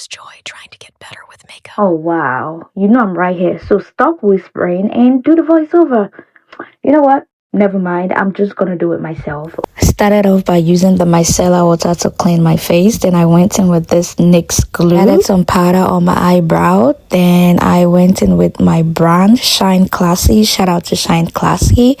just joy trying to get better with makeup. Oh, wow. You know I'm right here. So stop whispering and do the voiceover. You know what? Never mind. I'm just gonna do it myself. I started off by using the micellar water to clean my face. Then I went in with this NYX glue. Added some powder on my eyebrow. Then I went in with my brand, Shine Classy. Shout out to Shine Classy.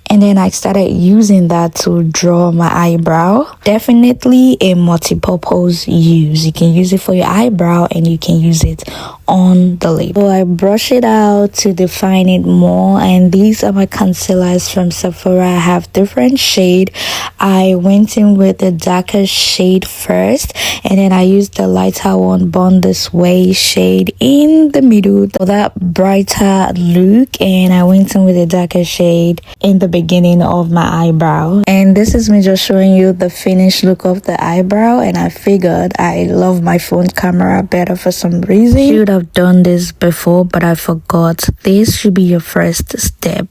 And then I started using that to draw my eyebrow. Definitely a multi-purpose use. You can use it for your eyebrow and you can use it on the lip. So I brush it out to define it more. And these are my concealers from Sephora. I have different shade. I went in with the darker shade first. And then I used the lighter one, Born This Way shade in the middle for that brighter look. And I went in with the darker shade in the beginning of my eyebrow. And this is me just showing you the finished look of the eyebrow. And I figured I love my phone camera better for some reason. Should have done this before, but I forgot. This should be your first step.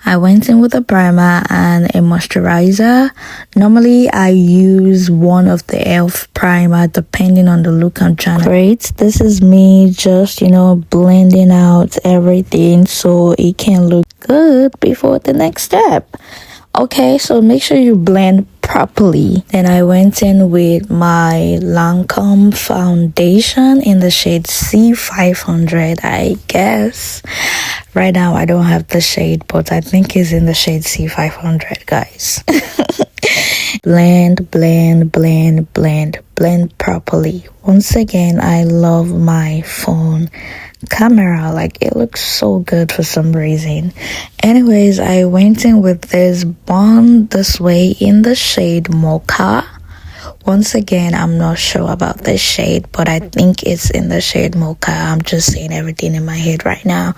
I went in with a primer and a moisturizer. Normally I use one of the e.l.f. primer depending on the look I'm trying to create. This is me just, blending out everything so it can look good before the next step. Okay, so make sure you blend properly. Then I went in with my Lancome foundation in the shade C500, I guess. Right now I don't have the shade, but I think it's in the shade C500, guys. Blend, blend, blend, blend, blend properly. Once again, I love my phone camera. Like, it looks so good for some reason. Anyways, I went in with this Born This Way in the shade Mocha. Once again, I'm not sure about this shade, but I think it's in the shade Mocha. I'm just saying everything in my head right now.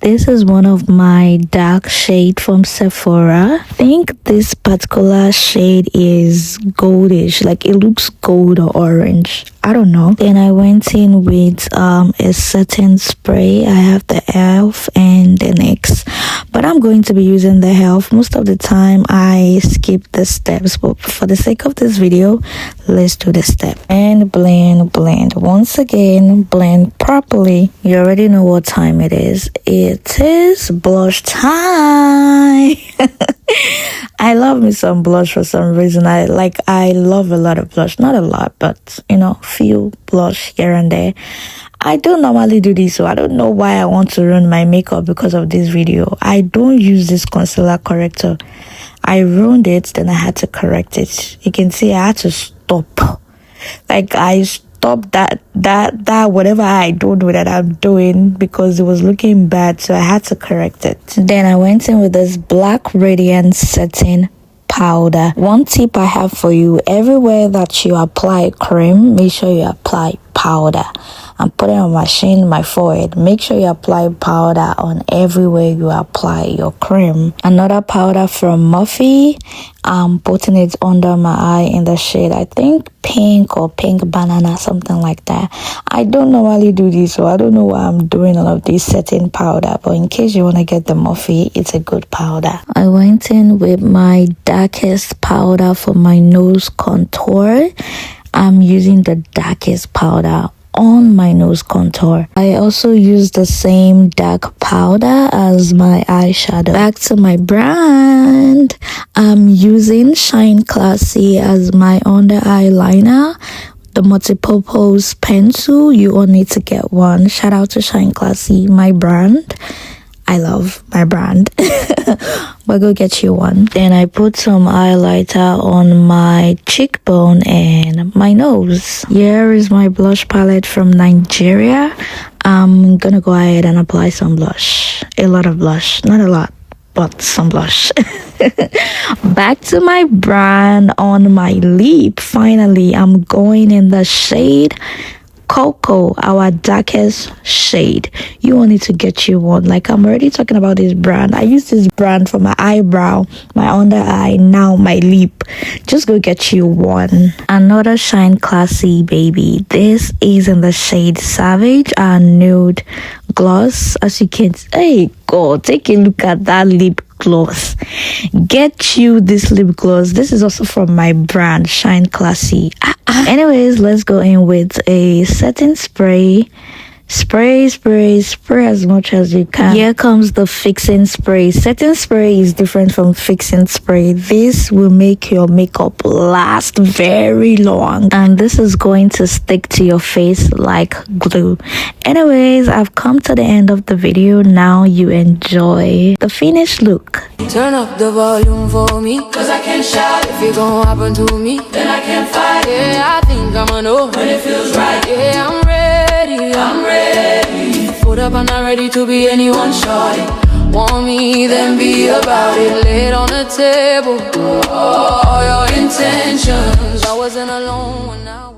This is one of my dark shade from Sephora. I think this particular shade is goldish, like it looks gold or orange. I don't know. Then I went in with a setting spray. I have the e.l.f. and the NYX, but I'm going to be using the e.l.f. Most of the time I skip the steps, but for the sake of this video, let's do the step. And blend, blend. Once again, blend properly. You already know what time it is. It is blush time. I love me some blush for some reason. I love a lot of blush. Not a lot, but few blush here and there. I don't normally do this, so I don't know why I want to ruin my makeup because of this video. I don't use this concealer corrector. I ruined it, then I had to correct it. You can see I had to stop. Like, I stopped that whatever I don't know that I'm doing because it was looking bad, so I had to correct it. Then I went in with this Black Radiance Setting powder. One tip I have for you: everywhere that you apply cream, make sure you apply powder. I'm putting on my chin, my forehead. Make sure you apply powder on everywhere you apply your cream. Another powder from Morphe. I'm putting it under my eye in the shade, I think pink or pink banana, something like that. I don't normally do this, so I don't know why I'm doing all of this setting powder, but in case you want to get the Morphe, it's a good powder. I went in with my darkest powder for my nose contour. I'm using the darkest powder on my nose contour. I also use the same dark powder as my eyeshadow. Back to my brand. I'm using Shine Classy as my under eyeliner. The multi-purpose pencil, you all need to get one. Shout out to Shine Classy, my brand. I love my brand. But go get you one. Then I put some highlighter on my cheekbone and my nose. Here is my blush palette from Nigeria. I'm gonna go ahead and apply some blush. A lot of blush. Not a lot, but some blush. Back to my brand on my lip. Finally, I'm going in the shade Cocoa, our darkest shade. You will need to get you one. Like, I'm already talking about this brand. I use this brand for my eyebrow, my under eye, now my lip. Just go get you one. Another Shine Classy baby. This is in the shade Savage, a nude gloss. As you can, hey God, take a look at that lip gloss. Get you this lip gloss. This is also from my brand Shine Classy. Anyways, let's go in with a setting spray. Spray as much as you can. Here comes the fixing spray. Setting spray is different from fixing spray. This will make your makeup last very long, and this is going to stick to your face like glue. Anyways, I've come to the end of the video. Now you enjoy the finished look. Turn up the volume for me, cause I can't shout. If it gon' happen to me, then I can't fight. Yeah, I think I'ma know when it feels right. Yeah, I'm ready. Put up, I'm not ready to be anyone's shorty. Want me, then be about it. Lay it on the table, all your intentions. I wasn't alone when I